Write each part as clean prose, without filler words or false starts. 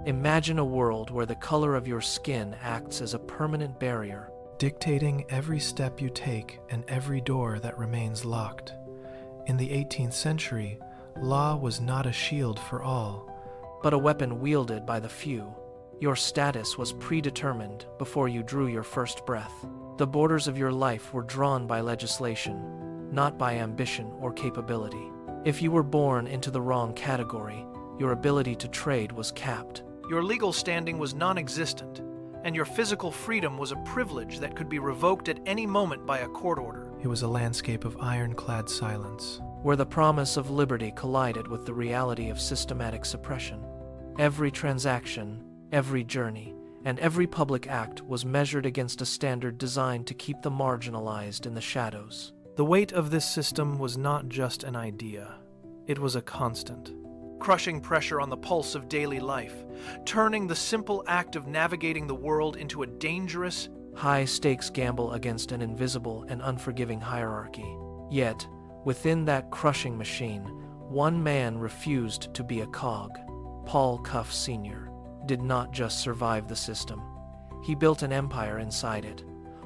Imagine a world where the color of your skin acts as a permanent barrier, dictating every step you take and every door that remains locked. In the 18th century, law was not a shield for all, but a weapon wielded by the few. Your status was predetermined before you drew your first breath. The borders of your life were drawn by legislation, not by ambition or capability. If you were born into the wrong category, your ability to trade was capped. Your legal standing was non-existent, and your physical freedom was a privilege that could be revoked at any moment by a court order. It was a landscape of ironclad silence, where the promise of liberty collided with the reality of systematic suppression. Every transaction, every journey, and every public act was measured against a standard designed to keep the marginalized in the shadows. The weight of this system was not just an idea. It was a constant, crushing pressure on the pulse of daily life, turning the simple act of navigating the world into a dangerous, high-stakes gamble against an invisible and unforgiving hierarchy. Yet, within that crushing machine, one man refused to be a cog. Paul Cuffe Sr. did not just survive the system. He built an empire inside it.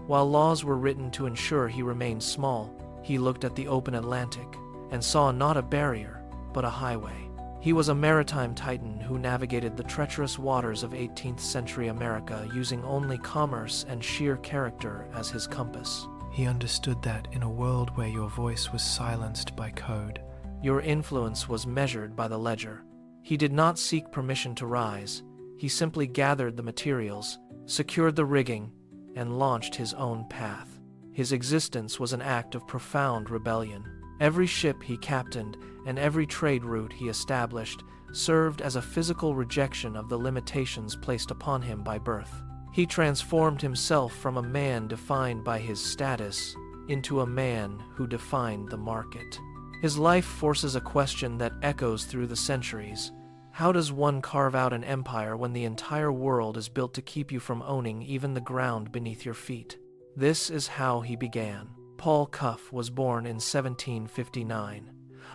While laws were written to ensure he remained small, he looked at the open Atlantic and saw not a barrier, but a highway. He was a maritime titan who navigated the treacherous waters of 18th century America using only commerce and sheer character as his compass. He understood that in a world where your voice was silenced by code, your influence was measured by the ledger. He did not seek permission to rise. He simply gathered the materials, secured the rigging, and launched his own path. His existence was an act of profound rebellion. Every ship he captained and every trade route he established served as a physical rejection of the limitations placed upon him by birth. He transformed himself from a man defined by his status into a man who defined the market. His life forces a question that echoes through the centuries. How does one carve out an empire when the entire world is built to keep you from owning even the ground beneath your feet? This is how he began. Paul Cuffe was born in 1759,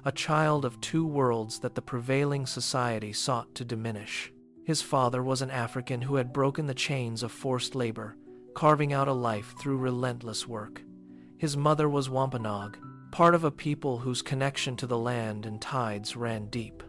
a child of two worlds that the prevailing society sought to diminish. His father was an African who had broken the chains of forced labor, carving out a life through relentless work. His mother was Wampanoag, part of a people whose connection to the land and tides ran deep.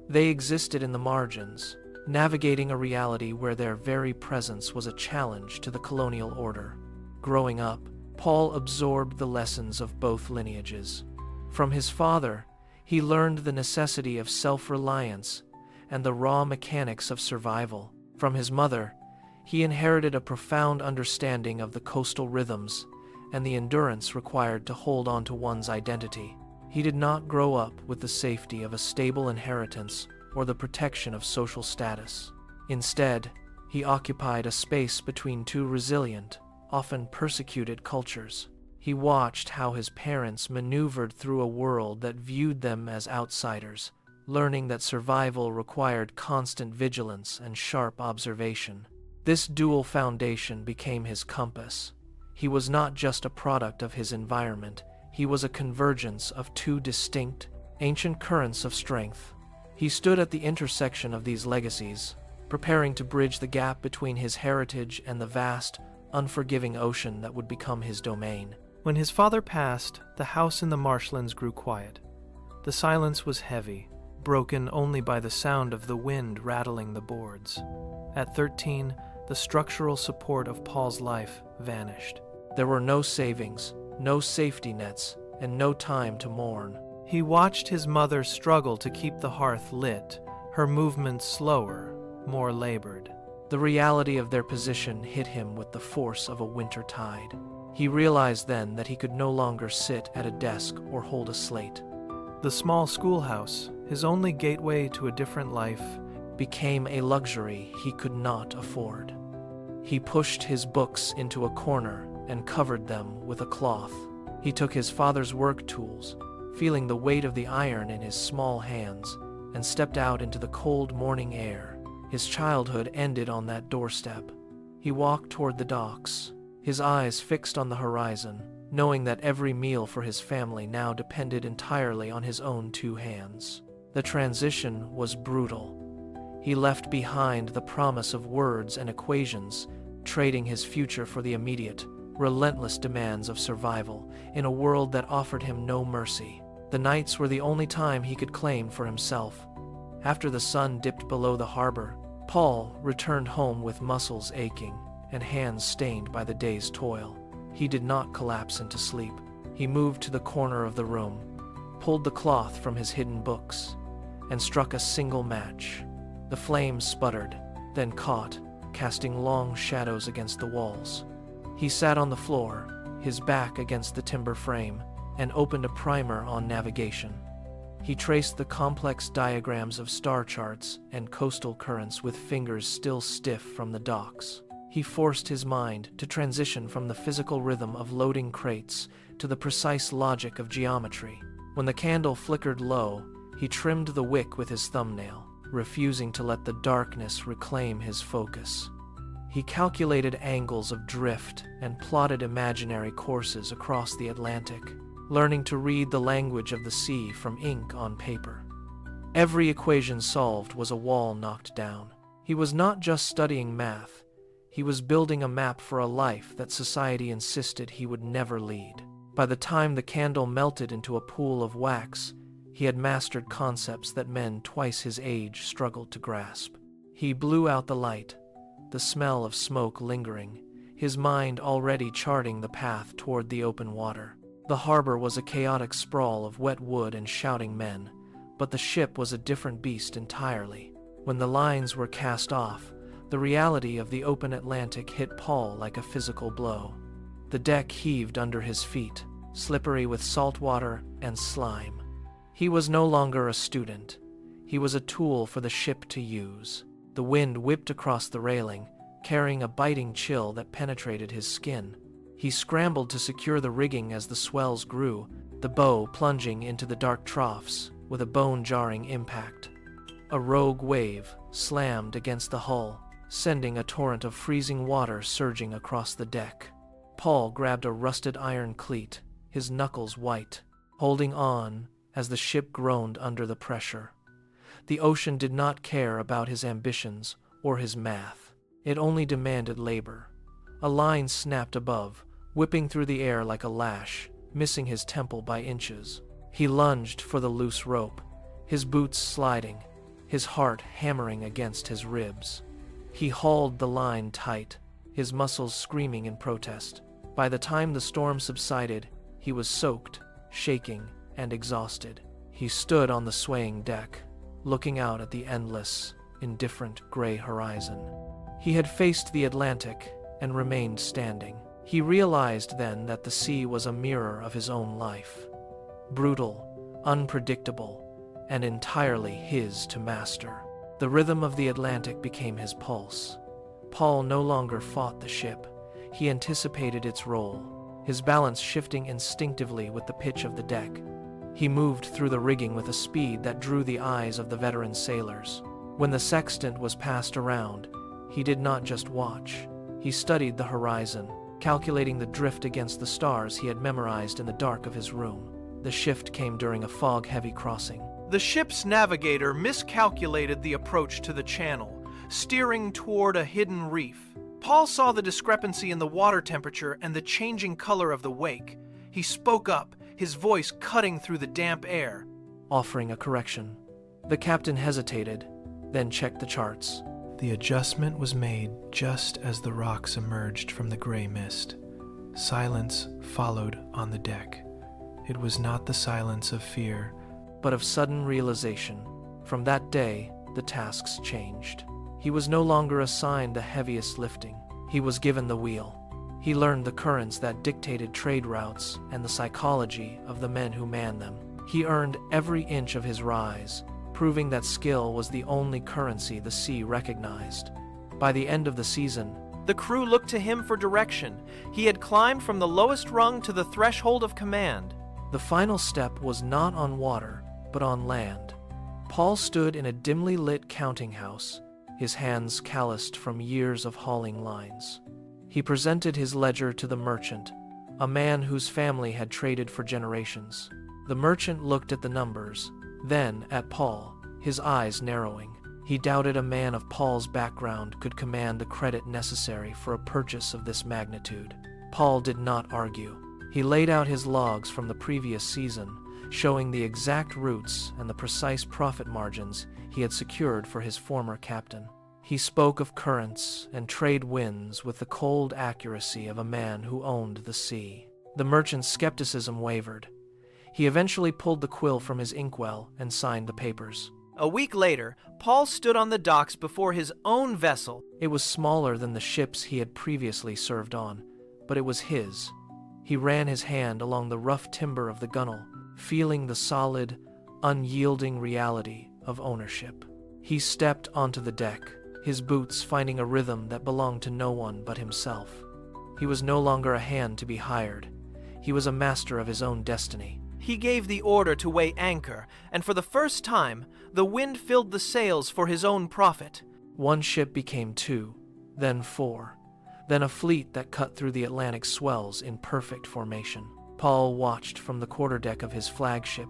They existed in the margins, navigating a reality where their very presence was a challenge to the colonial order. Growing up, Paul absorbed the lessons of both lineages. From his father, he learned the necessity of self-reliance and the raw mechanics of survival. From his mother, he inherited a profound understanding of the coastal rhythms and the endurance required to hold on to one's identity. He did not grow up with the safety of a stable inheritance or the protection of social status. Instead, he occupied a space between two resilient, often persecuted cultures. He watched how his parents maneuvered through a world that viewed them as outsiders, learning that survival required constant vigilance and sharp observation. This dual foundation became his compass. He was not just a product of his environment, he was a convergence of two distinct, ancient currents of strength. He stood at the intersection of these legacies, preparing to bridge the gap between his heritage and the vast, unforgiving ocean that would become his domain. When his father passed, the house in the marshlands grew quiet. The silence was heavy, broken only by the sound of the wind rattling the boards. At 13, the structural support of Paul's life vanished. There were no savings, no safety nets, and no time to mourn. He watched his mother struggle to keep the hearth lit, her movements slower, more labored. The reality of their position hit him with the force of a winter tide. He realized then that he could no longer sit at a desk or hold a slate. The small schoolhouse, his only gateway to a different life, became a luxury he could not afford. He pushed his books into a corner and covered them with a cloth. He took his father's work tools, feeling the weight of the iron in his small hands, and stepped out into the cold morning air. His childhood ended on that doorstep. He walked toward the docks, his eyes fixed on the horizon, knowing that every meal for his family now depended entirely on his own two hands. The transition was brutal. He left behind the promise of words and equations, trading his future for the immediate, relentless demands of survival in a world that offered him no mercy. The nights were the only time he could claim for himself. After the sun dipped below the harbor, Paul returned home with muscles aching and hands stained by the day's toil. He did not collapse into sleep. He moved to the corner of the room, pulled the cloth from his hidden books, and struck a single match. The flame sputtered, then caught, casting long shadows against the walls. He sat on the floor, his back against the timber frame, and opened a primer on navigation. He traced the complex diagrams of star charts and coastal currents with fingers still stiff from the docks. He forced his mind to transition from the physical rhythm of loading crates to the precise logic of geometry. When the candle flickered low, he trimmed the wick with his thumbnail, refusing to let the darkness reclaim his focus. He calculated angles of drift and plotted imaginary courses across the Atlantic, learning to read the language of the sea from ink on paper. Every equation solved was a wall knocked down. He was not just studying math, he was building a map for a life that society insisted he would never lead. By the time the candle melted into a pool of wax, he had mastered concepts that men twice his age struggled to grasp. He blew out the light, the smell of smoke lingering, his mind already charting the path toward the open water. The harbor was a chaotic sprawl of wet wood and shouting men, but the ship was a different beast entirely. When the lines were cast off, the reality of the open Atlantic hit Paul like a physical blow. The deck heaved under his feet, slippery with salt water and slime. He was no longer a student. He was a tool for the ship to use. The wind whipped across the railing, carrying a biting chill that penetrated his skin. He scrambled to secure the rigging as the swells grew, the bow plunging into the dark troughs with a bone-jarring impact. A rogue wave slammed against the hull, sending a torrent of freezing water surging across the deck. Paul grabbed a rusted iron cleat, his knuckles white, holding on as the ship groaned under the pressure. The ocean did not care about his ambitions or his math. It only demanded labor. A line snapped above, whipping through the air like a lash, missing his temple by inches. He lunged for the loose rope, his boots sliding, his heart hammering against his ribs. He hauled the line tight, his muscles screaming in protest. By the time the storm subsided, he was soaked, shaking, and exhausted. He stood on the swaying deck, looking out at the endless, indifferent gray horizon. He had faced the Atlantic and remained standing. He realized then that the sea was a mirror of his own life. Brutal, unpredictable, and entirely his to master. The rhythm of the Atlantic became his pulse. Paul no longer fought the ship. He anticipated its role, his balance shifting instinctively with the pitch of the deck. He moved through the rigging with a speed that drew the eyes of the veteran sailors. When the sextant was passed around, he did not just watch. He studied the horizon, calculating the drift against the stars he had memorized in the dark of his room. The shift came during a fog-heavy crossing. The ship's navigator miscalculated the approach to the channel, steering toward a hidden reef. Paul saw the discrepancy in the water temperature and the changing color of the wake. He spoke up, his voice cutting through the damp air, offering a correction. The captain hesitated, then checked the charts. The adjustment was made just as the rocks emerged from the gray mist. Silence followed on the deck. It was not the silence of fear, but of sudden realization. From that day, the tasks changed. He was no longer assigned the heaviest lifting. He was given the wheel. He learned the currents that dictated trade routes and the psychology of the men who manned them. He earned every inch of his rise, proving that skill was the only currency the sea recognized. By the end of the season, the crew looked to him for direction. He had climbed from the lowest rung to the threshold of command. The final step was not on water, but on land. Paul stood in a dimly lit counting house, his hands calloused from years of hauling lines. He presented his ledger to the merchant, a man whose family had traded for generations. The merchant looked at the numbers, then at Paul, his eyes narrowing. He doubted a man of Paul's background could command the credit necessary for a purchase of this magnitude. Paul did not argue. He laid out his logs from the previous season, showing the exact routes and the precise profit margins he had secured for his former captain. He spoke of currents and trade winds with the cold accuracy of a man who owned the sea. The merchant's skepticism wavered. He eventually pulled the quill from his inkwell and signed the papers. A week later, Paul stood on the docks before his own vessel. It was smaller than the ships he had previously served on, but it was his. He ran his hand along the rough timber of the gunwale, feeling the solid, unyielding reality of ownership. He stepped onto the deck, his boots finding a rhythm that belonged to no one but himself. He was no longer a hand to be hired. He was a master of his own destiny. He gave the order to weigh anchor, and for the first time, the wind filled the sails for his own profit. One ship became 2, then 4, then a fleet that cut through the Atlantic swells in perfect formation. Paul watched from the quarterdeck of his flagship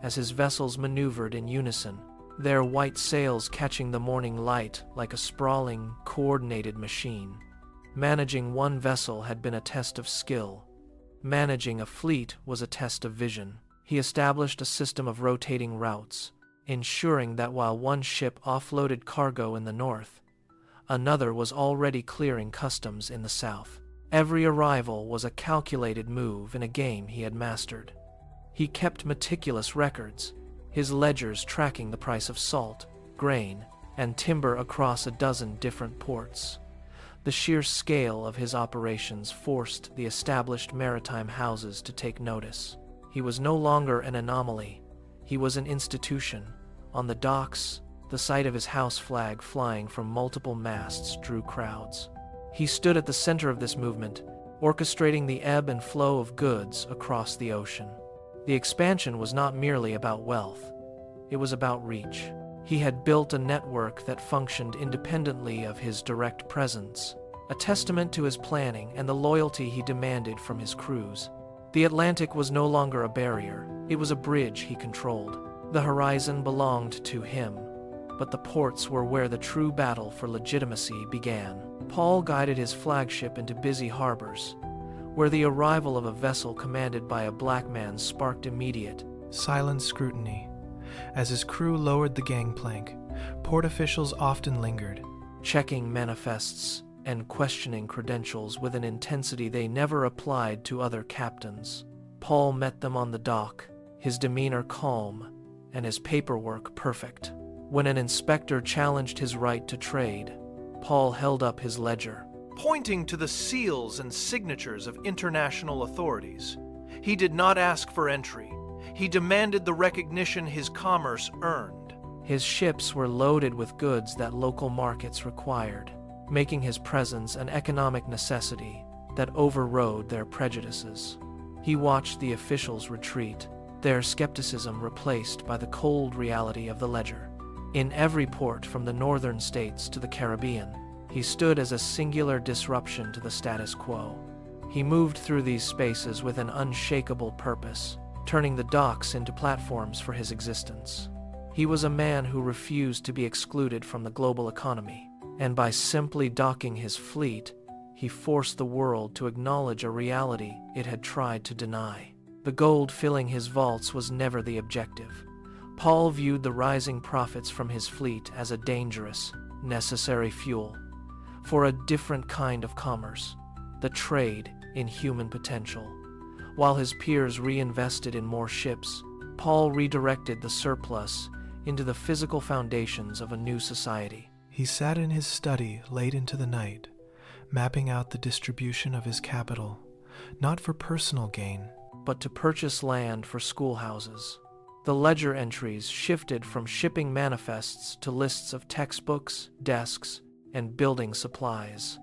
as his vessels maneuvered in unison, their white sails catching the morning light like a sprawling, coordinated machine. Managing one vessel had been a test of skill. Managing a fleet was a test of vision. He established a system of rotating routes, ensuring that while one ship offloaded cargo in the north, another was already clearing customs in the south. Every arrival was a calculated move in a game he had mastered. He kept meticulous records, his ledgers tracking the price of salt, grain, and timber across a dozen different ports. The sheer scale of his operations forced the established maritime houses to take notice. He was no longer an anomaly. He was an institution. On the docks, the sight of his house flag flying from multiple masts drew crowds. He stood at the center of this movement, orchestrating the ebb and flow of goods across the ocean. The expansion was not merely about wealth. It was about reach. He had built a network that functioned independently of his direct presence, a testament to his planning and the loyalty he demanded from his crews. The Atlantic was no longer a barrier, it was a bridge he controlled. The horizon belonged to him, but the ports were where the true battle for legitimacy began. Paul guided his flagship into busy harbors, where the arrival of a vessel commanded by a black man sparked immediate, silent scrutiny. As his crew lowered the gangplank, port officials often lingered, checking manifests and questioning credentials with an intensity they never applied to other captains. Paul met them on the dock, his demeanor calm and his paperwork perfect. When an inspector challenged his right to trade, Paul held up his ledger, pointing to the seals and signatures of international authorities. He did not ask for entry. He demanded the recognition his commerce earned. His ships were loaded with goods that local markets required, making his presence an economic necessity that overrode their prejudices. He watched the officials retreat, their skepticism replaced by the cold reality of the ledger. In every port from the northern states to the Caribbean, he stood as a singular disruption to the status quo. He moved through these spaces with an unshakable purpose, turning the docks into platforms for his existence. He was a man who refused to be excluded from the global economy, and by simply docking his fleet, he forced the world to acknowledge a reality it had tried to deny. The gold filling his vaults was never the objective. Paul viewed the rising profits from his fleet as a dangerous, necessary fuel for a different kind of commerce, the trade in human potential. While his peers reinvested in more ships, Paul redirected the surplus into the physical foundations of a new society. He sat in his study late into the night, mapping out the distribution of his capital, not for personal gain, but to purchase land for schoolhouses. The ledger entries shifted from shipping manifests to lists of textbooks, desks, and building supplies.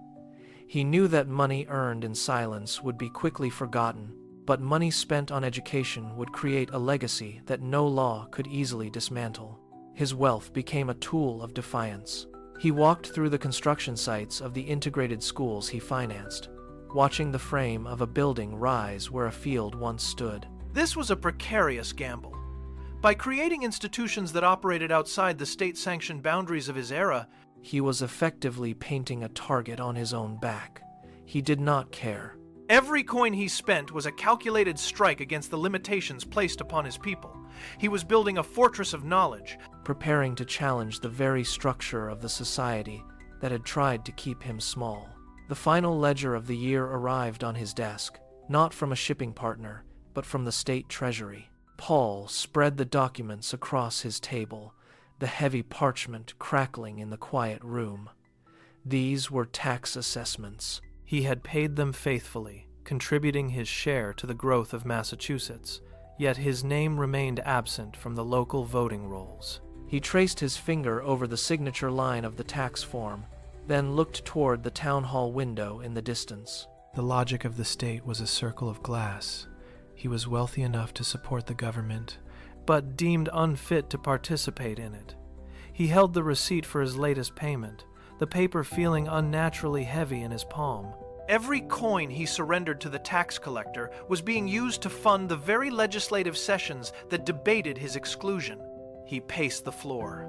He knew that money earned in silence would be quickly forgotten, but money spent on education would create a legacy that no law could easily dismantle. His wealth became a tool of defiance. He walked through the construction sites of the integrated schools he financed, watching the frame of a building rise where a field once stood. This was a precarious gamble, By creating institutions that operated outside the state-sanctioned boundaries of his era, he was effectively painting a target on his own back. He did not care. Every coin he spent was a calculated strike against the limitations placed upon his people. He was building a fortress of knowledge, preparing to challenge the very structure of the society that had tried to keep him small. The final ledger of the year arrived on his desk, not from a shipping partner, but from the state treasury. Paul spread the documents across his table, the heavy parchment crackling in the quiet room. These were tax assessments. He had paid them faithfully, contributing his share to the growth of Massachusetts, yet his name remained absent from the local voting rolls. He traced his finger over the signature line of the tax form, then looked toward the town hall window in the distance. The logic of the state was a circle of glass. He was wealthy enough to support the government, but deemed unfit to participate in it. He held the receipt for his latest payment, the paper feeling unnaturally heavy in his palm. Every coin he surrendered to the tax collector was being used to fund the very legislative sessions that debated his exclusion. He paced the floor,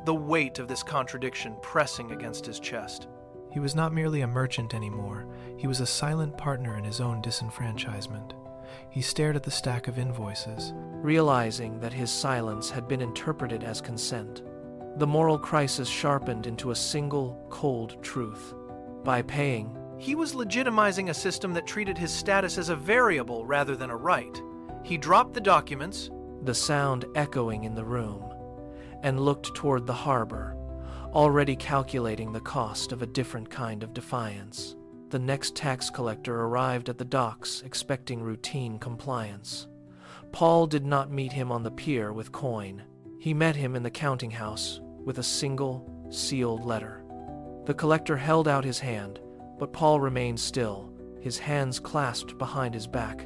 the weight of this contradiction pressing against his chest. He was not merely a merchant anymore. He was a silent partner in his own disenfranchisement. He stared at the stack of invoices, realizing that his silence had been interpreted as consent. The moral crisis sharpened into a single, cold truth. By paying, he was legitimizing a system that treated his status as a variable rather than a right. He dropped the documents, the sound echoing in the room, and looked toward the harbor, already calculating the cost of a different kind of defiance. The next tax collector arrived at the docks, expecting routine compliance. Paul did not meet him on the pier with coin. He met him in the counting house with a single, sealed letter. The collector held out his hand, but Paul remained still, his hands clasped behind his back.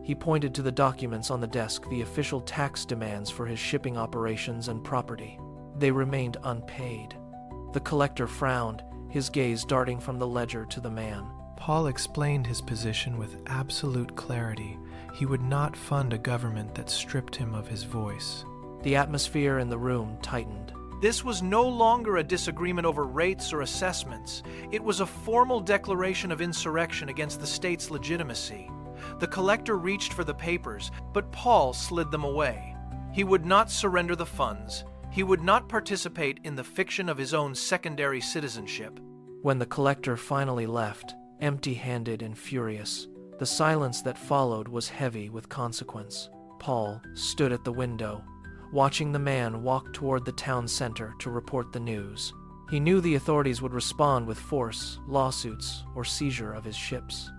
He pointed to the documents on the desk, the official tax demands for his shipping operations and property. They remained unpaid. The collector frowned, his gaze darting from the ledger to the man. Paul explained his position with absolute clarity. He would not fund a government that stripped him of his voice. The atmosphere in the room tightened. This was no longer a disagreement over rates or assessments. It was a formal declaration of insurrection against the state's legitimacy. The collector reached for the papers, but Paul slid them away. He would not surrender the funds. He would not participate in the fiction of his own secondary citizenship. When the collector finally left, empty-handed and furious, the silence that followed was heavy with consequence. Paul stood at the window, watching the man walk toward the town center to report the news. He knew the authorities would respond with force, lawsuits, or seizure of his ships.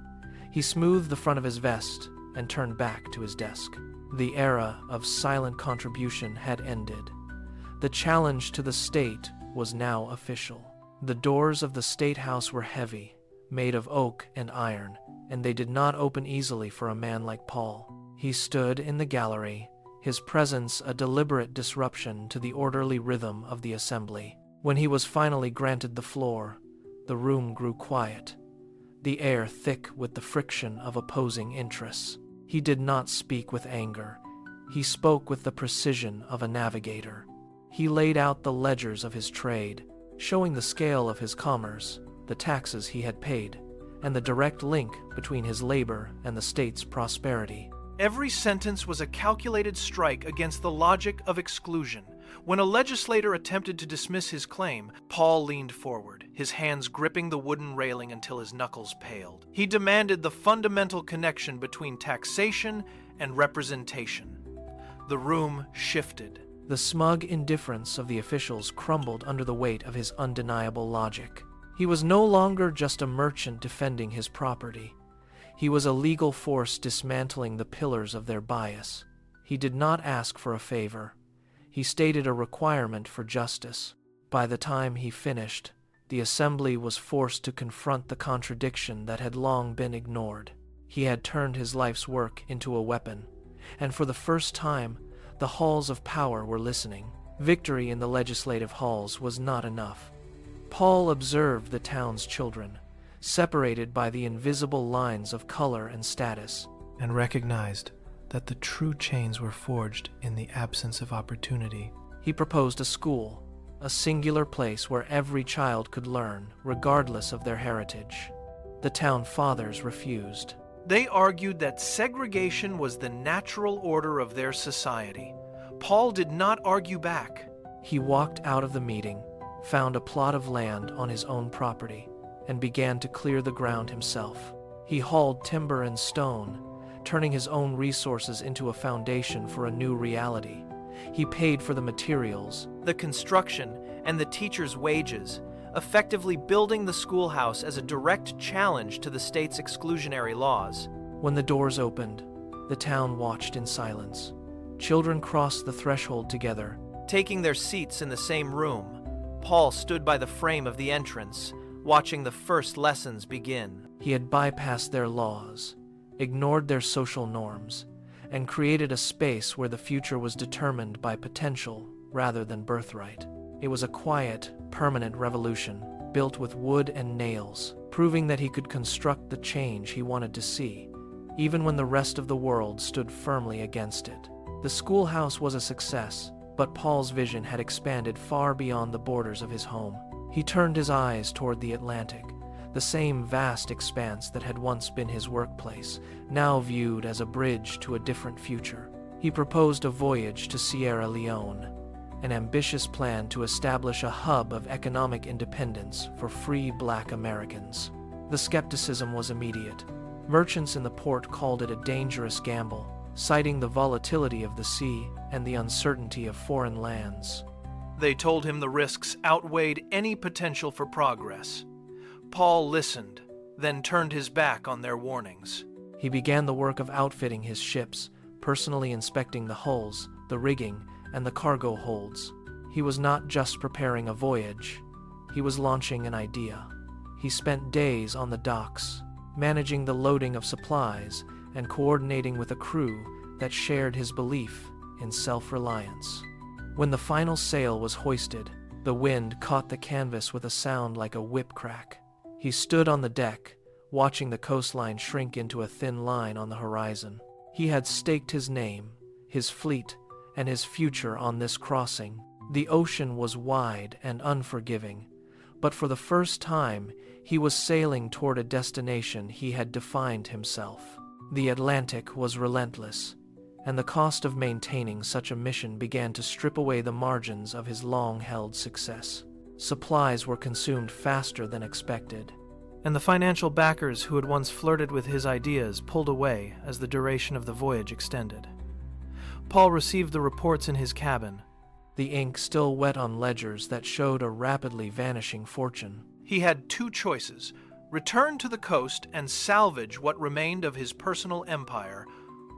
He smoothed the front of his vest and turned back to his desk. The era of silent contribution had ended. The challenge to the state was now official. The doors of the State House were heavy, made of oak and iron, and they did not open easily for a man like Paul. He stood in the gallery, his presence a deliberate disruption to the orderly rhythm of the assembly. When he was finally granted the floor, the room grew quiet, the air thick with the friction of opposing interests. He did not speak with anger. He spoke with the precision of a navigator. He laid out the ledgers of his trade, showing the scale of his commerce, the taxes he had paid, and the direct link between his labor and the state's prosperity. Every sentence was a calculated strike against the logic of exclusion. When a legislator attempted to dismiss his claim, Paul leaned forward, his hands gripping the wooden railing until his knuckles paled. He demanded the fundamental connection between taxation and representation. The room shifted. The smug indifference of the officials crumbled under the weight of his undeniable logic. He was no longer just a merchant defending his property. He was a legal force dismantling the pillars of their bias. He did not ask for a favor. He stated a requirement for justice. By the time he finished, the assembly was forced to confront the contradiction that had long been ignored. He had turned his life's work into a weapon, and for the first time, the halls of power were listening. Victory in the legislative halls was not enough. Paul observed the town's children, separated by the invisible lines of color and status, and recognized that the true chains were forged in the absence of opportunity. He proposed a school, a singular place where every child could learn, regardless of their heritage. The town fathers refused. They argued that segregation was the natural order of their society. Paul did not argue back. He walked out of the meeting, found a plot of land on his own property, and began to clear the ground himself. He hauled timber and stone, turning his own resources into a foundation for a new reality. He paid for the materials, The construction, and the teachers' wages, effectively building the schoolhouse as a direct challenge to the state's exclusionary laws. When the doors opened, the town watched in silence. Children crossed the threshold together. Taking their seats in the same room, Paul stood by the frame of the entrance, watching the first lessons begin. He had bypassed their laws, ignored their social norms, and created a space where the future was determined by potential rather than birthright. It was a quiet, permanent revolution, built with wood and nails, proving that he could construct the change he wanted to see, even when the rest of the world stood firmly against it. The schoolhouse was a success, but Paul's vision had expanded far beyond the borders of his home. He turned his eyes toward the Atlantic, the same vast expanse that had once been his workplace, now viewed as a bridge to a different future. He proposed a voyage to Sierra Leone, an ambitious plan to establish a hub of economic independence for free Black Americans. The skepticism was immediate. Merchants in the port called it a dangerous gamble, citing the volatility of the sea and the uncertainty of foreign lands. They told him the risks outweighed any potential for progress. Paul listened, then turned his back on their warnings. He began the work of outfitting his ships, personally inspecting the hulls, the rigging, and the cargo holds. He was not just preparing a voyage, he was launching an idea. He spent days on the docks, managing the loading of supplies and coordinating with a crew that shared his belief in self-reliance. When the final sail was hoisted, the wind caught the canvas with a sound like a whip crack. He stood on the deck, watching the coastline shrink into a thin line on the horizon. He had staked his name, his fleet, and his future on this crossing. The ocean was wide and unforgiving, but for the first time, he was sailing toward a destination he had defined himself. The Atlantic was relentless, and the cost of maintaining such a mission began to strip away the margins of his long-held success. Supplies were consumed faster than expected, And the financial backers who had once flirted with his ideas pulled away as the duration of the voyage extended. Paul received the reports in his cabin. the ink still wet on ledgers that showed a rapidly vanishing fortune. He had two choices: return to the coast and salvage what remained of his personal empire,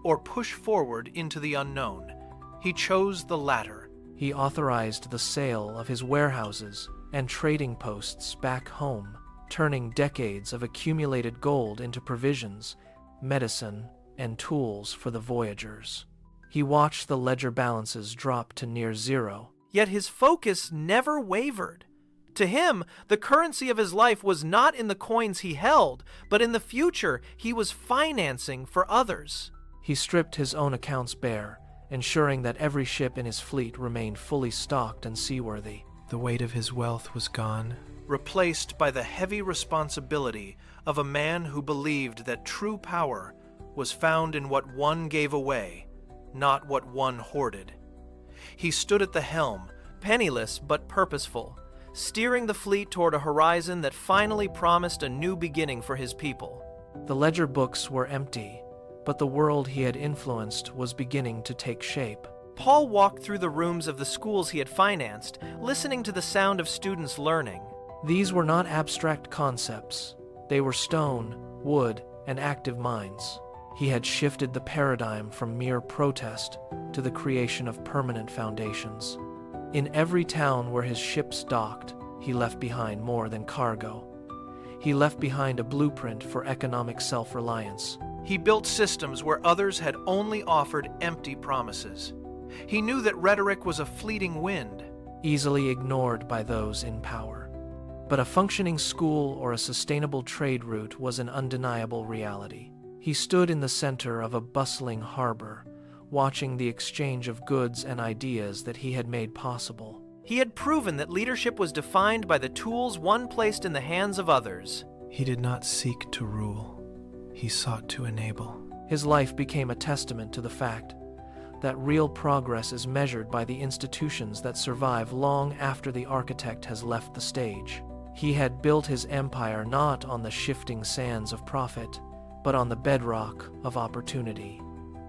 or push forward into the unknown. He chose the latter. He authorized the sale of his warehouses and trading posts back home, turning decades of accumulated gold into provisions, medicine, and tools for the voyagers. He watched the ledger balances drop to near zero. Yet his focus never wavered. To him, the currency of his life was not in the coins he held, but in the future he was financing for others. He stripped his own accounts bare, ensuring that every ship in his fleet remained fully stocked and seaworthy. The weight of his wealth was gone. Replaced by the heavy responsibility of a man who believed that true power was found in what one gave away, not what one hoarded. He stood at the helm, penniless but purposeful, steering the fleet toward a horizon that finally promised a new beginning for his people. The ledger books were empty, but the world he had influenced was beginning to take shape. Paul walked through the rooms of the schools he had financed, listening to the sound of students learning. These were not abstract concepts. They were stone, wood, and active minds. He had shifted the paradigm from mere protest to the creation of permanent foundations. In every town where his ships docked, he left behind more than cargo. He left behind a blueprint for economic self-reliance. He built systems where others had only offered empty promises. He knew that rhetoric was a fleeting wind, easily ignored by those in power. But a functioning school or a sustainable trade route was an undeniable reality. He stood in the center of a bustling harbor, watching the exchange of goods and ideas that he had made possible. He had proven that leadership was defined by the tools one placed in the hands of others. He did not seek to rule. He sought to enable. His life became a testament to the fact that real progress is measured by the institutions that survive long after the architect has left the stage. He had built his empire not on the shifting sands of profit, but on the bedrock of opportunity.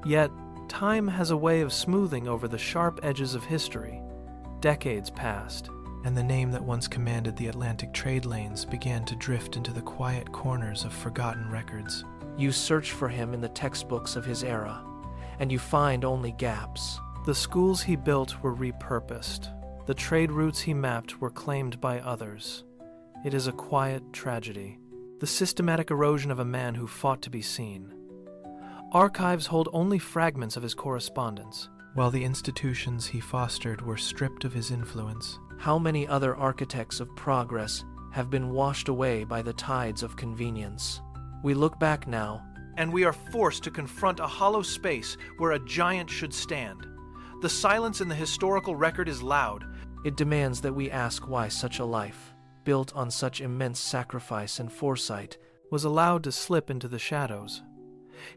Yet, time has a way of smoothing over the sharp edges of history. Decades passed, And the name that once commanded the Atlantic trade lanes began to drift into the quiet corners of forgotten records. You search for him in the textbooks of his era, and you find only gaps. the schools he built were repurposed. The trade routes he mapped were claimed by others. It is a quiet tragedy, the systematic erosion of a man who fought to be seen. Archives hold only fragments of his correspondence, while the institutions he fostered were stripped of his influence. How many other architects of progress have been washed away by the tides of convenience? We look back now, and we are forced to confront a hollow space where a giant should stand. The silence in the historical record is loud. It demands that we ask why such a life, built on such immense sacrifice and foresight, was allowed to slip into the shadows.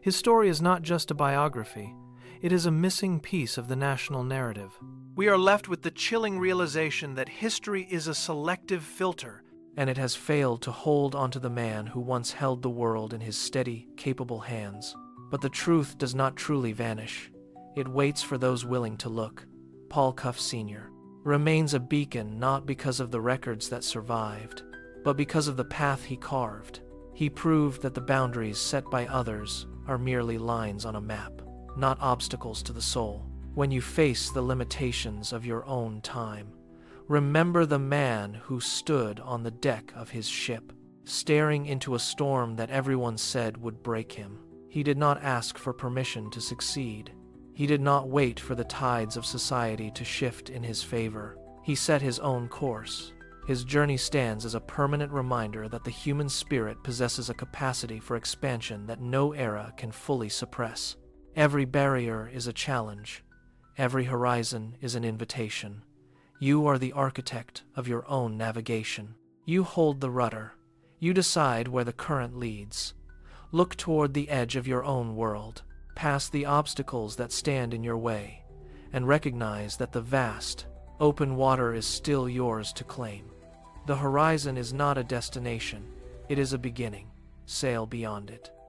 His story is not just a biography. It is a missing piece of the national narrative. We are left with the chilling realization that history is a selective filter, and it has failed to hold onto the man who once held the world in his steady, capable hands. But the truth does not truly vanish. It waits for those willing to look. Paul Cuffe Sr. remains a beacon not because of the records that survived, but because of the path he carved. He proved that the boundaries set by others are merely lines on a map, not obstacles to the soul. When you face the limitations of your own time, remember the man who stood on the deck of his ship, staring into a storm that everyone said would break him. He did not ask for permission to succeed. He did not wait for the tides of society to shift in his favor. He set his own course. His journey stands as a permanent reminder that the human spirit possesses a capacity for expansion that no era can fully suppress. Every barrier is a challenge. Every horizon is an invitation. You are the architect of your own navigation. You hold the rudder. You decide where the current leads. Look toward the edge of your own world, past the obstacles that stand in your way, and recognize that the vast, open water is still yours to claim. The horizon is not a destination. It is a beginning. Sail beyond it.